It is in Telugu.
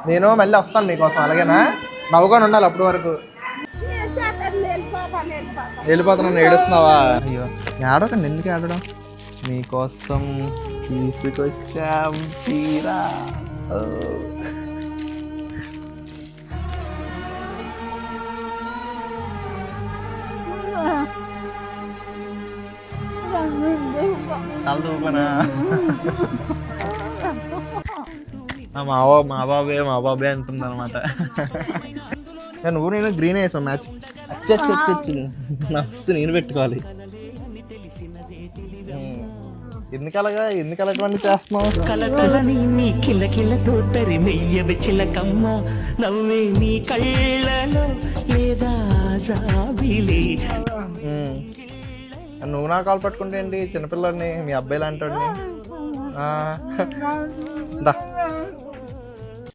నేను మళ్ళీ వస్తాను మీకోసం, అలాగేనా? నవ్వుకొని ఉండాలి అప్పటి వరకు. వెళ్ళిపోతున్నాను, ఏడుస్తున్నావా? అయ్యో ఏడవకండి, ఎందుకు ఏడవడం? మీకోసం తీసుకొచ్చాం చీరా. తలదూపనా? మా బాబే అంటుంది అనమాట. నువ్వు నేను గ్రీన్ వేసాం మ్యాచ్. నమస్తే, నేను పెట్టుకోవాలి. ఎందుకలాగా అటువంటి చేస్తున్నావు? కలకలని నీ కిలకిలతో తరిమెయ్యవి చిలకమ్మ, నవ్వే నీ కళ్ళలో లేదా జాబిలి. నువ్వు నా కాలు పట్టుకుంటే ఏంటి? చిన్నపిల్లని, మీ అబ్బాయి లాంటి. దా